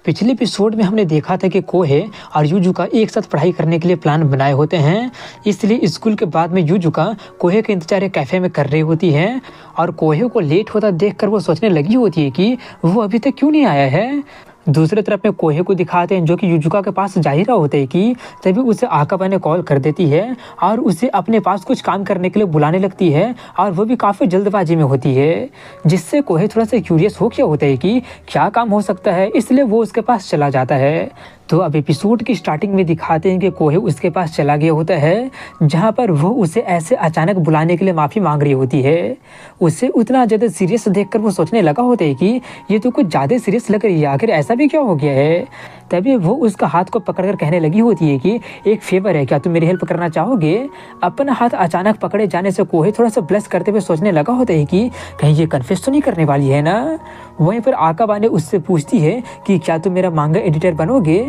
पिछले एपिसोड में हमने देखा था कि कोहे और युजुका एक साथ पढ़ाई करने के लिए प्लान बनाए होते हैं। इसलिए स्कूल के बाद में युजुका कोहे का इंतजार एक कैफे में कर रही होती है और कोहे को लेट होता देखकर वो सोचने लगी होती है कि वो अभी तक क्यों नहीं आया है। दूसरी तरफ में कोहे को दिखाते हैं जो कि युजुका के पास जा ही रहा होता है कि तभी उसे आकाबा ने कॉल कर देती है और उसे अपने पास कुछ काम करने के लिए बुलाने लगती है और वो भी काफ़ी जल्दबाजी में होती है, जिससे कोहे थोड़ा सा क्यूरियस हो गया होता है कि क्या काम हो सकता है, इसलिए वो उसके पास चला जाता है। तो अब एपिसोड की स्टार्टिंग में दिखाते हैं कि कोहे उसके पास चला गया होता है जहाँ पर वो उसे ऐसे अचानक बुलाने के लिए माफ़ी मांग रही होती है। उसे उतना ज़्यादा सीरियस देखकर वो सोचने लगा होता है कि ये तो कुछ ज़्यादा सीरियस लग रही है, आखिर ऐसा भी क्या हो गया है। तभी वो उसका हाथ को पकड़कर कहने लगी होती है कि एक फेवर है, क्या तुम मेरी हेल्प करना चाहोगे। अपना हाथ अचानक पकड़े जाने से कोहे थोड़ा सा ब्लश करते हुए सोचने लगा होता है कि कहीं ये कन्फेस तो नहीं करने वाली है ना। वहीं पर आकाबा ने उससे पूछती है कि क्या तुम मेरा मांगा एडिटर बनोगे।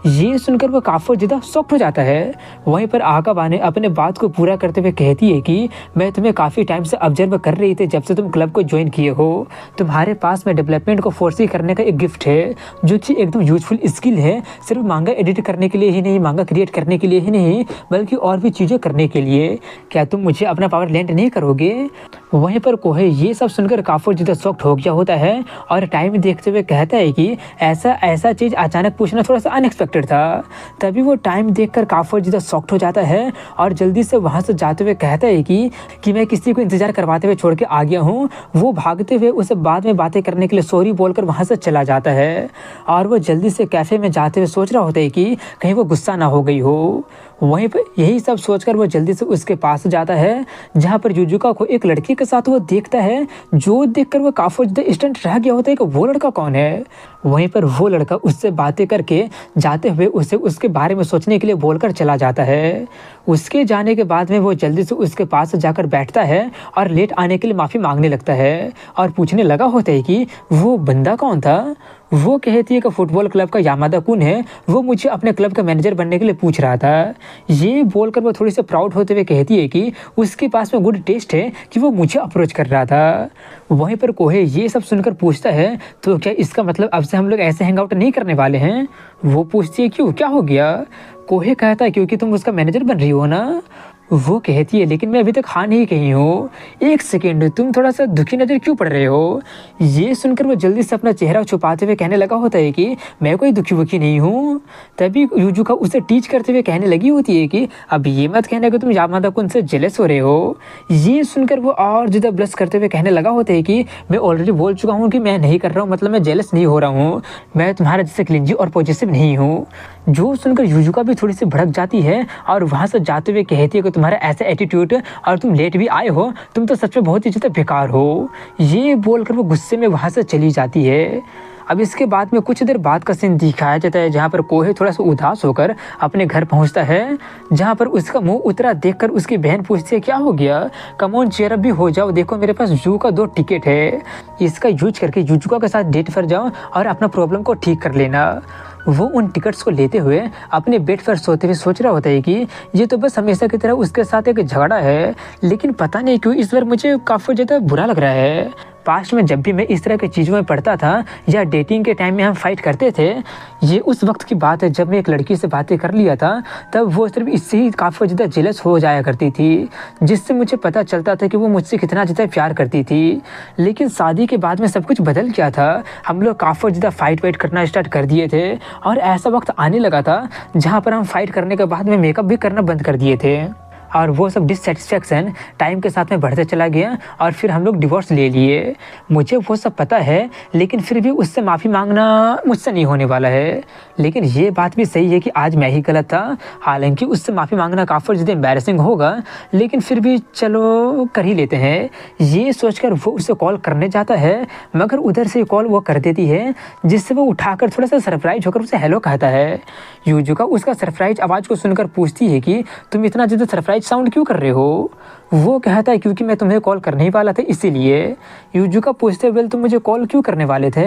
ये सुनकर वो काफ़ी ज़्यादा शॉक्ड हो जाता है। वहीं पर आकाबा ने अपने बात को पूरा करते हुए कहती है कि मैं तुम्हें काफ़ी टाइम से ऑब्जर्व कर रही थी, जब से तुम क्लब को ज्वाइन किए हो तुम्हारे पास में डेवलपमेंट को फोर्सी करने का एक गिफ्ट है जो कि एकदम यूजफुल स्किल है, सिर्फ मांगा एडिट करने के लिए ही नहीं, मांगा क्रिएट करने के लिए ही नहीं बल्कि और भी चीज़ें करने के लिए। क्या तुम मुझे अपना पावर लेंड नहीं करोगे। वहीं पर कोहे ये सब सुनकर काफ़ी ज़्यादा शॉक्ड हो गया होता है और टाइम देखते हुए कहता है कि ऐसा चीज़ अचानक पूछना थोड़ा सा अनएक्सपेक्टेड था। तभी वो टाइम देखकर काफ़ी ज़्यादा शॉक्ड हो जाता है और जल्दी से वहाँ से जाते हुए कहता है कि मैं किसी को इंतजार करवाते हुए छोड़ के आ गया हूँ। वो भागते हुए उसे बाद में बातें करने के लिए सॉरी बोलकर वहाँ से चला जाता है और वो जल्दी से कैफ़े में जाते हुए सोच रहा होता है कि कहीं वो गुस्सा ना हो गई हो। वहीं पर यही सब सोचकर वो जल्दी से उसके पास जाता है जहाँ पर युजुका को एक लड़की के साथ वो देखता है, जो देखकर वो काफ़ी ज़्यादा स्टंट रह गया होता है कि वो लड़का कौन है। वहीं पर वो लड़का उससे बातें करके जाते हुए उसे उसके बारे में सोचने के लिए बोलकर चला जाता है। उसके जाने के बाद में वो जल्दी से उसके पास जाकर बैठता है और लेट आने के लिए माफ़ी मांगने लगता है और पूछने लगा होता है कि वो बंदा कौन था। वो कहती है कि फुटबॉल क्लब का यामादा कुन है, वो मुझे अपने क्लब का मैनेजर बनने के लिए पूछ रहा था। ये बोलकर वो थोड़ी सी प्राउड होते हुए कहती है कि उसके पास में गुड टेस्ट है कि वो मुझे अप्रोच कर रहा था। वहीं पर कोहे ये सब सुनकर पूछता है तो क्या इसका मतलब अब से हम लोग ऐसे हैंग आउट नहीं करने वाले हैं। वो पूछती है क्यों, क्या हो गया। कोहे कहता है क्योंकि तुम उसका मैनेजर बन रही हो ना। वो कहती है लेकिन मैं अभी तक हाँ नहीं कही हूँ, एक सेकेंड तुम थोड़ा सा दुखी नज़र क्यों पड़ रहे हो। ये सुनकर वो जल्दी से अपना चेहरा छुपाते हुए कहने लगा होता है कि मैं कोई दुखी वुखी नहीं हूँ। तभी युजुका उसे टीच करते हुए कहने लगी होती है कि अब ये मत कहना कि तुम यामादा कुन से जेलस हो रहे हो। ये सुनकर वो और ज़्यादा ब्लश करते हुए कहने लगा होता है कि मैं ऑलरेडी बोल चुका हूँ कि मैं नहीं कर रहा हूँ, मतलब मैं जेलस नहीं हो रहा हूँ, मैं तुम्हारा जैसे क्लिंजी और पॉजिटिव नहीं हूँ। जो सुनकर युजुका भी थोड़ी सी भड़क जाती है और वहाँ से जाते हुए कहती है कि तुम्हारा ऐसा एटीट्यूड और तुम लेट भी आए हो, तुम तो सच में बहुत ही ज़्यादा बेकार हो। ये बोलकर वो गुस्से में वहाँ से चली जाती है। अब इसके बाद में कुछ देर बाद का सीन दिखाया जाता है जहाँ पर कोहे थोड़ा सा उदास होकर अपने घर पहुँचता है, जहाँ पर उसका मुंह उतरा देखकर उसकी बहन पूछती है क्या हो गया, कम ऑन चेयर अप भी हो जाओ, देखो मेरे पास जू का 2 टिकट है, इसका यूज करके युजुका के साथ डेट पर जाओ और अपना प्रॉब्लम को ठीक कर लेना। वो उन टिकट्स को लेते हुए अपने बेड पर सोते हुए सोच रहा होता है कि ये तो बस हमेशा की तरह उसके साथ एक झगड़ा है, लेकिन पता नहीं क्यों इस बार मुझे काफ़ी ज़्यादा बुरा लग रहा है। पास्ट में जब भी मैं इस तरह की चीज़ों में पढ़ता था या डेटिंग के टाइम में हम फाइट करते थे, ये उस वक्त की बात है जब मैं एक लड़की से बातें कर लिया था, तब वो सिर्फ इससे ही काफ़ी ज़्यादा जेलस हो जाया करती थी, जिससे मुझे पता चलता था कि वो मुझसे कितना ज़्यादा प्यार करती थी। लेकिन शादी के बाद में सब कुछ बदल गया था, हम लोग काफ़ी ज़्यादा फाइट वाइट करना स्टार्ट कर दिए थे और ऐसा वक्त आने लगा था जहाँ पर हम फाइट करने के बाद में मेकअप भी करना बंद कर दिए थे और वो सब डिससेटिस्फैक्शन टाइम के साथ में बढ़ते चला गया और फिर हम लोग डिवोर्स ले लिए। मुझे वो सब पता है, लेकिन फिर भी उससे माफ़ी मांगना मुझसे नहीं होने वाला है। लेकिन ये बात भी सही है कि आज मैं ही गलत था, हालांकि उससे माफ़ी मांगना काफ़ी ज़्यादा एम्बैरेसिंग होगा, लेकिन फिर भी चलो कर ही लेते हैं। ये सोचकर वो उसे कॉल करने जाता है, मगर उधर से कॉल वो कर देती है, जिससे वो उठाकर थोड़ा सा सरप्राइज होकर उसे हेलो कहता है। युजुका उसका सरप्राइज आवाज़ को सुनकर पूछती है कि तुम इतना ज़्यादा सरप्राइज साउंड क्यों कर रहे हो। वो कहता है क्योंकि मैं तुम्हें कॉल करने ही वाला था इसीलिए। यूजुका पूछते वेल तुम मुझे कॉल क्यों करने वाले थे?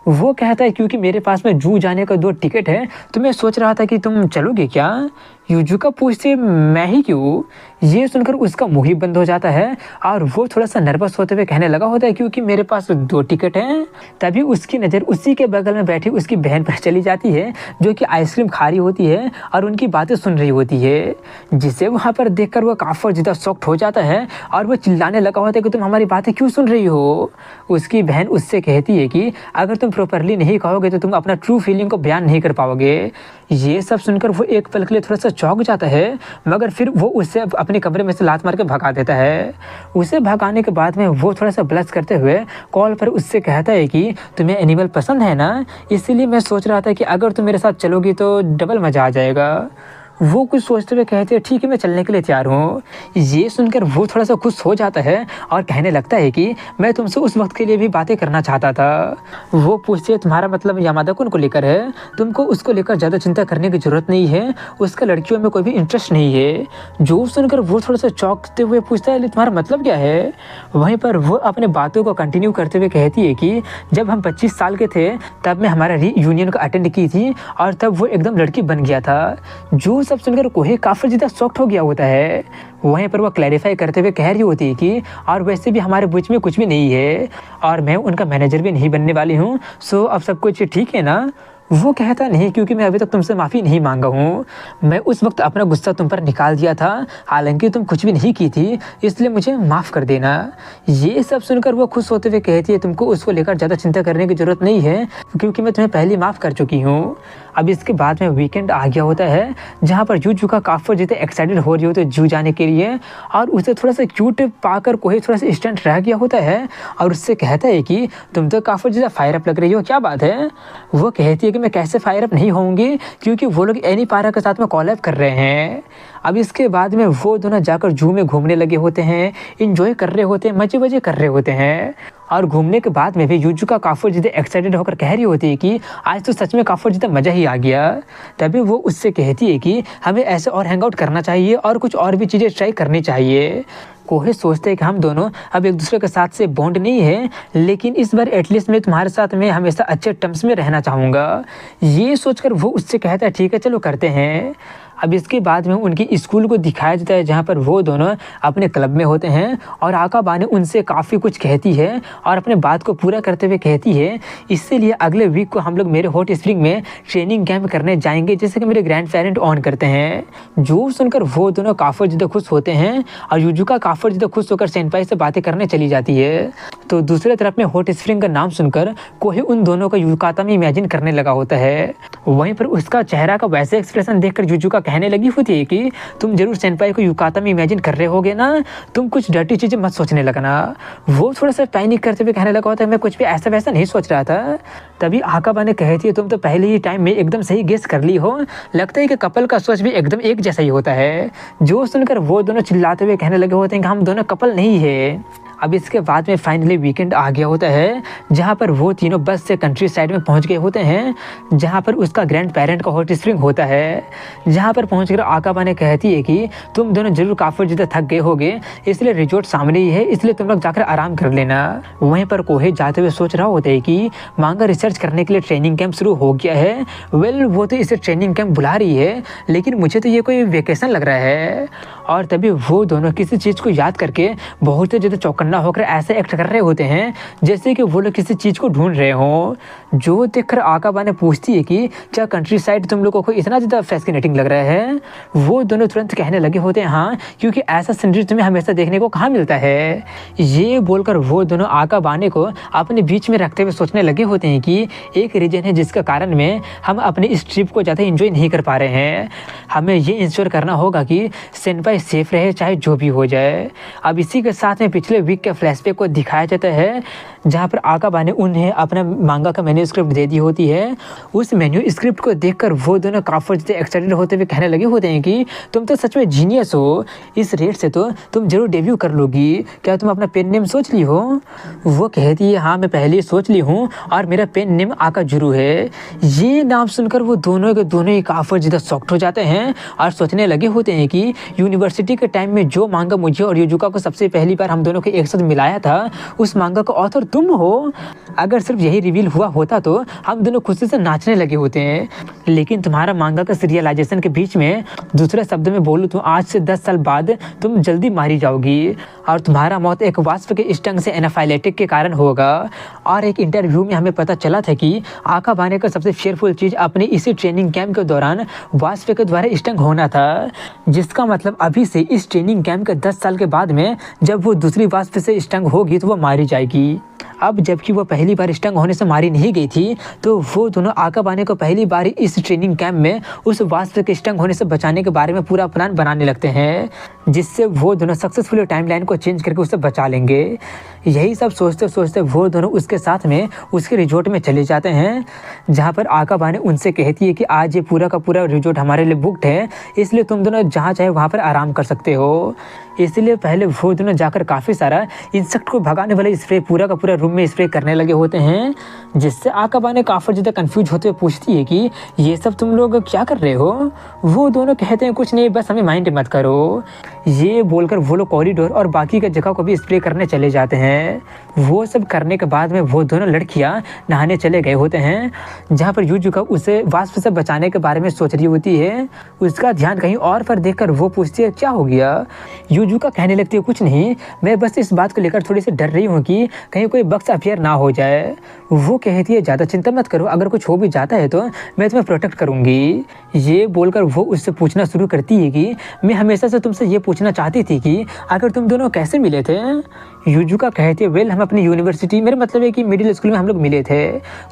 वो कहता है क्योंकि मेरे पास में जू जाने का 2 टिकट है, तो मैं सोच रहा था कि तुम चलोगे क्या? यूजुका पूछते मैं ही क्यों? ये सुनकर उसका मुंह ही बंद हो जाता है और वो थोड़ा सा नर्वस होते हुए कहने लगा होता है क्योंकि मेरे पास 2 टिकट हैं। तभी उसकी नज़र उसी के बगल में बैठी उसकी बहन पर चली जाती है जो कि आइसक्रीम खा रही होती है और उनकी बातें सुन रही होती है, जिसे वहाँ पर देखकर वो काफ़ी ज़्यादा शॉक्ड हो जाता है और वो चिल्लाने लगा होता है कि तुम हमारी बातें क्यों सुन रही हो? उसकी बहन उससे कहती है कि अगर तुम प्रॉपरली नहीं कहोगे तो तुम अपना ट्रू फीलिंग को बयान नहीं कर पाओगे। ये सब सुनकर वो एक पल के लिए थोड़ा सा चौंक जाता है, मगर फिर वो उससे अपने कमरे में से लात मार के भगा देता है। उसे भगाने के बाद में वो थोड़ा सा ब्लश करते हुए कॉल पर उससे कहता है कि तुम्हें एनिमल पसंद है ना, इसीलिए मैं सोच रहा था कि अगर तुम मेरे साथ चलोगी तो डबल मज़ा आ जाएगा। वो कुछ सोचते हुए कहते हैं ठीक है मैं चलने के लिए तैयार हूँ। ये सुनकर वो थोड़ा सा खुश हो जाता है और कहने लगता है कि मैं तुमसे उस वक्त के लिए भी बातें करना चाहता था। वो पूछते तुम्हारा मतलब यामादा-कुन को लेकर है? तुमको उसको लेकर ज़्यादा चिंता करने की ज़रूरत नहीं है, उसका लड़कियों में कोई भी इंटरेस्ट नहीं है। जो सुनकर वो थोड़ा सा चौंकते हुए पूछता है तुम्हारा मतलब क्या है? वहीं पर वो अपने बातों को कंटिन्यू करते हुए कहती है कि जब हम 25 साल के थे तब मैं हमारा रीयूनियन को अटेंड की थी और तब वो एकदम लड़की बन गया था। जो सब सुनकर कोहे काफ़ी ज़्यादा शॉक्ड हो गया होता है। वहीं पर वो क्लैरिफाई करते हुए कह रही होती है कि और वैसे भी हमारे बीच में कुछ भी नहीं है और मैं उनका मैनेजर भी नहीं बनने वाली हूँ, सो अब सब कुछ ठीक है ना? वो कहता नहीं क्योंकि मैं अभी तक तुमसे माफ़ी नहीं मांगा हूँ। मैं उस वक्त अपना गुस्सा तुम पर निकाल दिया था, हालांकि तुम कुछ भी नहीं की थी, इसलिए मुझे माफ़ कर देना। ये सब सुनकर वो खुश होते हुए कहती है तुमको उसको लेकर ज़्यादा चिंता करने की ज़रूरत नहीं है क्योंकि मैं तुम्हें पहले माफ़ कर चुकी हूँ। अब इसके बाद में वीकेंड आ गया होता है जहाँ पर यूजुका काफ़ी ज़्यादा एक्साइटेड हो रही होती है जू जाने के लिए और उसे थोड़ा सा क्यूट पाकर कोई थोड़ा सा इंस्टेंट रह गया होता है और उससे कहता है कि तुम तो काफ़ी ज़्यादा फायर अप लग रही हो, क्या बात है? वो कहती है कि मैं कैसे फायर अप नहीं होंगी क्योंकि वो लोग एनीपारा के साथ में कॉलैब कर रहे हैं। अब इसके बाद में वो दोनों जाकर जू में घूमने लगे होते हैं, इंजॉय कर रहे होते हैं, मज़े कर रहे होते हैं और घूमने के बाद में भी यूजुका काफ़ी ज़्यादा एक्साइटेड होकर कह रही होती है कि आज तो सच में काफ़ी ज़्यादा मज़ा ही आ गया। तभी वो उससे कहती है कि हमें ऐसे और हैंग आउट करना चाहिए और कुछ और भी चीज़ें ट्राई करनी चाहिए। कोहे सोचते हैं कि हम दोनों अब एक दूसरे के साथ से बॉन्ड नहीं है, लेकिन इस बार एटलीस्ट मैं तुम्हारे साथ में हमेशा अच्छे टर्म्स में रहना चाहूँगा। ये सोचकर वो उससे कहता है ठीक है चलो करते हैं। अब इसके बाद में उनकी स्कूल को दिखाया जाता है जहाँ पर वो दोनों अपने क्लब में होते हैं और आकाबा ने उनसे काफ़ी कुछ कहती है और अपने बात को पूरा करते हुए कहती है इसीलिए अगले वीक को हम लोग मेरे हॉट स्प्रिंग में ट्रेनिंग कैंप करने जाएंगे जैसे कि मेरे ग्रैंड पेरेंट ऑन करते हैं। जो सुनकर वो दोनों काफ़ी ज़्यादा खुश होते हैं और यूजुका काफ़ी ज़्यादा खुश होकर सेनपाई से बातें करने चली जाती है। तो दूसरी तरफ में हॉट स्प्रिंग का नाम सुनकर कोहे उन दोनों का युकाता में इमेजिन करने लगा होता है। वहीं पर उसका चेहरा का वैसे एक्सप्रेशन देखकर यूजुका कहने लगी होती है कि तुम जरूर सेनपाई को युकाता में इमेजिन कर रहे होगे ना, तुम कुछ डर्टी चीज़ें मत सोचने लगना। वो थोड़ा सा पैनिक करते हुए कहने लगा होता है मैं कुछ भी ऐसा वैसा नहीं सोच रहा था। तभी आकाबा ने कहती है तुम तो पहले ही टाइम में एकदम सही गेस कर ली हो, लगता है कि कपल का सोच भी एकदम एक जैसा ही होता है। जो सुनकर वो दोनों चिल्लाते हुए कहने लगे होते हैं कि हम दोनों कपल नहीं है। अब इसके बाद में फाइनली वीकेंड आ गया होता है जहाँ पर वो तीनों बस से कंट्री साइड में पहुँच गए होते हैं जहाँ पर उसका ग्रैंड पेरेंट का हॉट स्प्रिंग होता है। जहाँ पर पहुँचकर आकाबा ने कहती है कि तुम दोनों जरूर काफ़ी ज़्यादा थक गए होगे, इसलिए रिजॉर्ट सामने ही है, इसलिए तुम लोग जाकर आराम कर लेना। वहीं पर कोहे जाते हुए सोच रहा होता है कि मांगा रिसर्च करने के लिए ट्रेनिंग कैंप शुरू हो गया है। वेल वो तो इसे ट्रेनिंग कैंप बुला रही है लेकिन मुझे तो ये कोई वेकेशन लग रहा है। और तभी वो दोनों किसी चीज़ को याद करके बहुत ही ज़्यादा चौकन्ना होकर ऐसे एक्ट कर रहे होते हैं जैसे कि वो लोग किसी चीज़ को ढूंढ रहे हों। जो देखकर आकाबा ने पूछती है कि क्या कंट्री साइड तुम लोगों को इतना ज़्यादा फैसिनेटिंग लग रहा है? वो दोनों तुरंत कहने लगे होते हैं हाँ, क्योंकि ऐसा सीनरी तुम्हें हमेशा देखने को कहाँ मिलता है। ये बोलकर वो दोनों आकाबाने को अपने बीच में रखते हुए सोचने लगे होते हैं कि एक रीजन है जिसका कारण में हम अपने इस ट्रिप को ज़्यादा इंजॉय नहीं कर पा रहे हैं। हमें ये इंश्योर करना होगा कि सेनपाई सेफ रहे चाहे जो भी हो जाए। अब इसी के साथ में पिछले वीक के फ्लैशबैक को दिखाया जाता है जहाँ पर आकाबा ने उन्हें अपना मांगा का मैनेजर मेन्यू स्क्रिप्ट दे दी होती है। उस मेन्यू स्क्रिप्ट को देखकर वो दोनों काफ़ी ज़्यादा एक्साइटेड होते हुए कहने लगे होते हैं कि तुम तो सच में जीनियस हो, इस रेट से तो तुम जरूर डेब्यू कर लोगी, क्या तुम अपना पेन नेम सोच ली हो? वो कहती है हाँ मैं पहले ही सोच ली हूँ और मेरा पेन नेम आकाजुरू है। ये नाम सुनकर वो दोनों के दोनों ही काफ़ी ज़्यादा शॉक्ड हो जाते हैं और सोचने लगे होते हैं कि यूनिवर्सिटी के टाइम में जो मांगा मुझे और युजुका को सबसे पहली बार हम दोनों को एक साथ मिलाया था, उस मांगा का ऑथर तुम हो। अगर सिर्फ यही रिवील हुआ होता तो हम दोनों खुशी से नाचने लगे होते हैं, लेकिन तुम्हारा मांगा का सीरियलाइजेशन के बीच में, दूसरे शब्द में बोलूँ तो आज से 10 साल बाद तुम जल्दी मारी जाओगी और तुम्हारा मौत एक वास्प के स्टंग से एनाफाइलेटिक के कारण होगा। और एक इंटरव्यू में हमें पता चला था कि आकाबाने का सबसे फेयरफुल चीज़ अपनी इसी ट्रेनिंग कैंप के दौरान वास्प के द्वारा स्टंग होना था, जिसका मतलब अभी से इस ट्रेनिंग कैंप के 10 साल के बाद में जब वो दूसरी वास्प से स्टंग होगी तो वो मारी जाएगी। अब जबकि वो पहली बार स्टंग होने से मारी नहीं गई थी, तो वो दोनों आकाबाने को पहली बार इस ट्रेनिंग कैंप में उस वास्प के स्टंग होने से बचाने के बारे में पूरा प्लान बनाने लगते हैं, जिससे वो दोनों सक्सेसफुली टाइमलाइन को चेंज करके उसे बचा लेंगे। यही सब सोचते सोचते वो दोनों उसके साथ में उसके रिजॉर्ट में चले जाते हैं, जहाँ पर आकाबाने उनसे कहती है कि आज ये पूरा का पूरा रिजॉर्ट हमारे लिए बुक्ड है, इसलिए तुम दोनों जहाँ चाहे वहाँ पर आराम कर सकते हो। इसलिए पहले वो दोनों जाकर काफ़ी सारा इंसेक्ट को भगाने वाला स्प्रे पूरा का पूरा रूम में स्प्रे करने लगे होते हैं, जिससे आकाबाने काफ़ी ज़्यादा कंफ्यूज होते हुए पूछती है कि ये सब तुम लोग क्या कर रहे हो? वो दोनों कहते हैं कुछ नहीं, बस हमें माइंड मत करो। ये बोलकर वो लोग कॉरिडोर और बाकी के जगह को भी स्प्रे करने चले जाते हैं। वो सब करने के बाद में वो दोनों लड़कियां नहाने चले गए होते हैं, जहाँ पर युजुका उसे वास्प से बचाने के बारे में सोच रही होती है। उसका ध्यान कहीं और पर देखकर वो पूछती है क्या हो गया? युजुका कहने लगती है कुछ नहीं, मैं बस इस बात को लेकर थोड़ी सी डर रही हूँ कि कहीं कोई बग्स अपीयर ना हो जाए। वो कहती है ज़्यादा चिंता मत करो, अगर कुछ हो भी जाता है तो मैं तुम्हें प्रोटेक्ट करूँगी। ये बोलकर वो उससे पूछना शुरू करती है कि मैं हमेशा से तुमसे ये पूछना चाहती थी कि आखिर तुम दोनों कैसे मिले थे? युजुका कहती है वेल हम अपनी यूनिवर्सिटी, मेरा मतलब है कि मिडिल स्कूल में हम लोग मिले थे।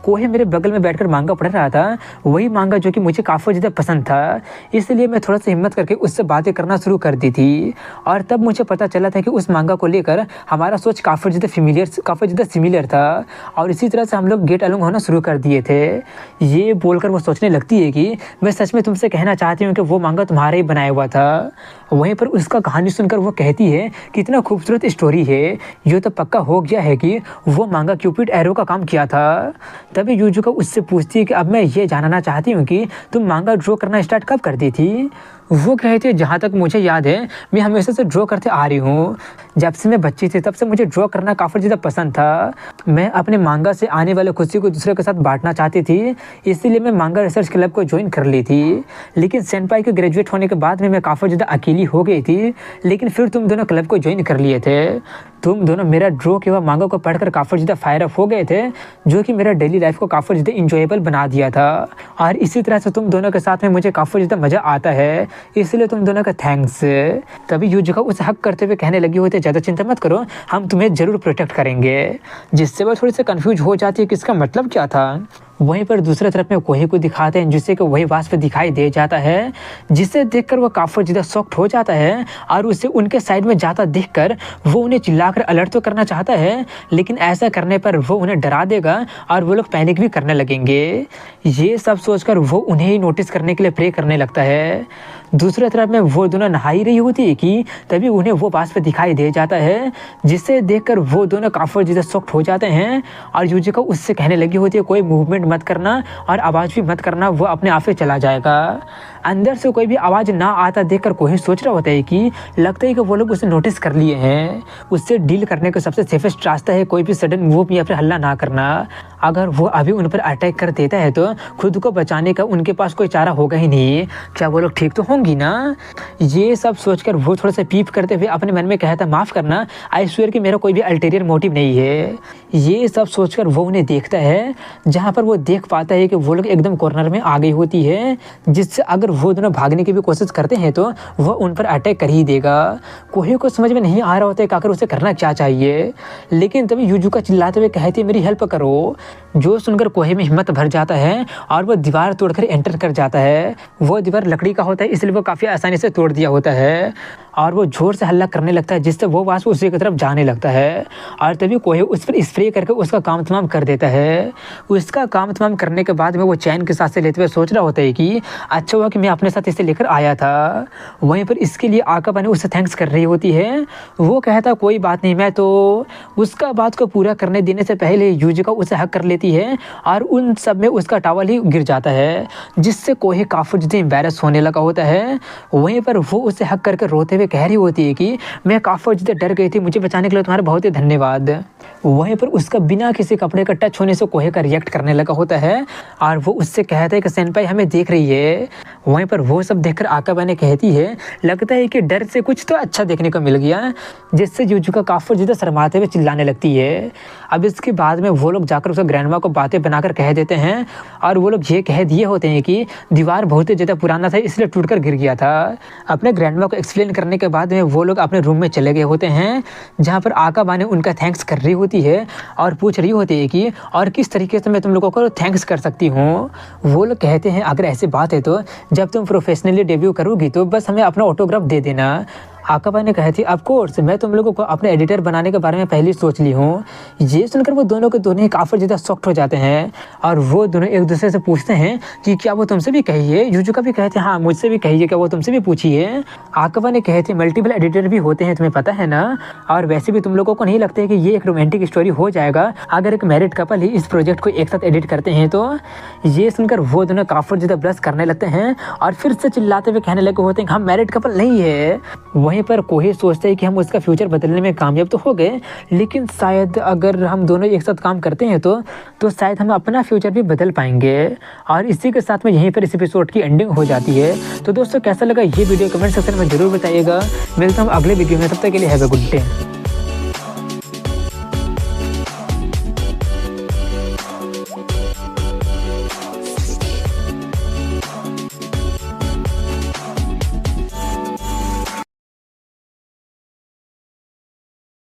कोहे मेरे बगल में बैठकर मांगा पढ़ रहा था, वही मांगा जो कि मुझे काफ़ी ज़्यादा पसंद था, इसलिए मैं थोड़ा सा हिम्मत करके उससे बातें करना शुरू कर दी थी। और तब मुझे पता चला था कि उस मांगा को लेकर हमारा सोच काफ़ी ज़्यादा सिमिलर था और इसी तरह से हम लोग गेट अलोंग होना शुरू कर दिए थे। ये बोलकर वो सोचने लगती है कि मैं सच में तुमसे कहना चाहती हूँ कि वो मांगा तुम्हारा ही बनाया हुआ था। वहीं पर उसका कहानी सुनकर वो कहती है कितना खूबसूरत स्टोरी है, ये तो पक्का हो गया है कि वो मांगा क्यूपिड एरो का काम किया था। तभी युजुका उससे पूछती है कि अब मैं ये जानना चाहती हूँ कि तुम मांगा ड्रॉ करना स्टार्ट कब कर दी थी? वो कहते हैं जहाँ तक मुझे याद है मैं हमेशा से ड्रॉ करते आ रही हूँ, जब से मैं बच्ची थी तब से मुझे ड्रॉ करना काफ़ी ज़्यादा पसंद था। मैं अपने मांगा से आने वाले खुशी को दूसरे के साथ बांटना चाहती थी, इसलिए मैं मांगा रिसर्च क्लब को ज्वाइन कर ली थी। लेकिन सेनपाई के ग्रेजुएट होने के बाद में मैं काफ़ी ज़्यादा अकेली हो गई थी, लेकिन फिर तुम दोनों क्लब को ज्वाइन कर लिए थे। तुम दोनों मेरा ड्रॉ के हुआ मांगा को पढ़कर काफ़ी ज़्यादा फायर अप हो गए थे, जो कि मेरा डेली लाइफ को काफ़ी ज़्यादा इंजॉयबल बना दिया था। और इसी तरह से तुम दोनों के साथ में मुझे काफ़ी ज़्यादा मज़ा आता है, इसलिए तुम दोनों का थैंक्स। तभी युजुका उसे हक करते हुए कहने लगी होती है ज़्यादा चिंता मत करो, हम तुम्हें ज़रूर प्रोटेक्ट करेंगे। जिससे वो थोड़ी सी कन्फ्यूज हो जाती है कि इसका मतलब क्या था। वहीं पर दूसरे तरफ में कोहे को दिखाते हैं, जिससे कि वही वास्प दिखाई दे जाता है, जिसे देखकर वो काफ़ी ज़्यादा शॉक्ड हो जाता है और उसे उनके साइड में जाता देखकर वो उन्हें चिल्लाकर अलर्ट तो करना चाहता है, लेकिन ऐसा करने पर वो उन्हें डरा देगा और वो लोग पैनिक भी करने लगेंगे। ये सब सोचकर वो उन्हें ही नोटिस करने के लिए प्रे करने लगता है। दूसरी तरफ में वो दोनों नहा ही रही होती है कि तभी उन्हें वो वास्प दिखाई दे जाता है, जिसे देखकर वो दोनों काफ़ी ज़्यादा शॉक्ड हो जाते हैं और युजुका उससे कहने लगी होती है कोई मूवमेंट मत करना और आवाज़ भी मत करना, वो अपने आप से चला जाएगा। अंदर से कोई भी आवाज़ ना आता देखकर कोई सोच रहा होता है कि लगता है कि वो लोग उसे नोटिस कर लिए हैं। उससे डील करने का सबसे सेफेस्ट रास्ता है कोई भी सडन मूव या फिर हल्ला ना करना। अगर वो अभी उन पर अटैक कर देता है तो खुद को बचाने का उनके पास कोई चारा होगा ही नहीं। क्या वो लोग ठीक तो होंगी ना? ये सब सोचकर वो थोड़ा सा पीप करते हुए अपने मन में कहता माफ़ करना, आई स्वेयर कि मेरा कोई भी अल्टीरियर मोटिव नहीं है। ये सब सोचकर वो उन्हें देखता है, जहाँ पर वो देख पाता है कि वो लोग एकदम कॉर्नर में आ गई होती है, जिससे अगर वो दोनों भागने की भी कोशिश करते हैं तो वो उन पर अटैक कर ही देगा। कोहे को समझ में नहीं आ रहा होता है कि आखिर उसे करना क्या चाहिए, लेकिन तभी युजुका चिल्लाते हुए कहती है मेरी हेल्प करो। जो सुनकर कोहे में हिम्मत भर जाता है और वो दीवार तोड़कर एंटर कर जाता है। वो दीवार लकड़ी का होता है, इसलिए वो काफ़ी आसानी से तोड़ दिया होता है और वो जोर से हल्ला करने लगता है, जिससे वो वास्प उसी की तरफ जाने लगता है। और तभी कोहे उस पर स्प्रे करके उसका काम तमाम कर देता है। उसका काम तमाम करने के बाद में वो चैन की सांसें लेते हुए सोच रहा होता है कि अच्छा हुआ कि मैं अपने साथ इसे लेकर आया था। वहीं पर इसके लिए आकाबा ने उसे थैंक्स कर रही होती है। वो कहता कोई बात नहीं, मैं तो उसका बात को पूरा करने देने से पहले युजुका उसे हक कर लेती है और उन सब में उसका टॉवल ही गिर जाता है, जिससे कोहे काफी ज़्यादा एम्बैरस होने लगा होता है। वहीं पर वो उसे हक करके रोते हुए कह रही होती है कि मैं काफ़ी ज़्यादा डर गई थी, मुझे बचाने के लिए तुम्हारा बहुत ही धन्यवाद। वहीं पर उसका बिना किसी कपड़े का टच होने से कोहे का रिएक्ट करने लगा होता है और वो उससे कहता है कि सेनपाई हमें देख रही है। वहीं पर वो सब देखकर आकाबा ने कहती है लगता है कि डर से कुछ तो अच्छा देखने को मिल गया, जिससे युजुका काफ़ी ज़्यादा शर्माते हुए चिल्लाने लगती है। अब इसके बाद में वो लोग जाकर उसका ग्रैंडमा को बातें बनाकर कह देते हैं और वो लोग ये कह दिए होते हैं कि दीवार बहुत ही ज़्यादा पुराना था इसलिए टूटकर गिर गया था। अपने ग्रैंडमा को एक्सप्लेन करने के बाद में वो लोग अपने रूम में चले गए होते हैं, जहाँ पर आकाबा ने उनका थैंक्स कर रही होती है और पूछ रही होती है कि और किस तरीके से मैं तुम लोगों को थैंक्स कर सकती हूँ। वो लोग कहते हैं अगर ऐसी बात है तो जब तुम प्रोफेशनली डेब्यू करोगी तो बस हमें अपना ऑटोग्राफ दे देना। आकाबा ने कहा थी ऑफ कोर्स, मैं तुम लोगों को अपने एडिटर बनाने के बारे में पहले ही सोच ली हूँ। ये सुनकर वो दोनों के दोनों ही काफ़ी ज़्यादा शॉक्ड हो जाते हैं और वो दोनों एक दूसरे से पूछते हैं कि क्या वो तुमसे भी कही है। युजुका भी कहते हैं हाँ मुझसे भी कही है, क्या वो तुमसे भी पूछी है। आकाबा ने कहे थे मल्टीपल एडिटर भी होते हैं, तुम्हें पता है ना, और वैसे भी तुम लोगों को नहीं लगता है कि ये एक रोमांटिक स्टोरी हो जाएगा अगर एक मैरिड कपल ही इस प्रोजेक्ट को एक साथ एडिट करते हैं तो। ये सुनकर वो दोनों काफ़ी ज़्यादा ब्लश करने लगते हैं और फिर से चिल्लाते हुए कहने लगे होते हैं कि हम मैरिड कपल नहीं है। वहीं पर कोहे सोचते हैं कि हम उसका फ्यूचर बदलने में कामयाब तो हो गए, लेकिन शायद अगर हम दोनों एक साथ काम करते हैं तो शायद हम अपना फ्यूचर भी बदल पाएंगे। और इसी के साथ में यहीं पर इस एपिसोड की एंडिंग हो जाती है। तो दोस्तों कैसा लगा ये वीडियो कमेंट सेक्शन में जरूर बताइएगा। मिलता हूँ अगले वीडियो में, तब तक के लिए हैव अ गुड डे।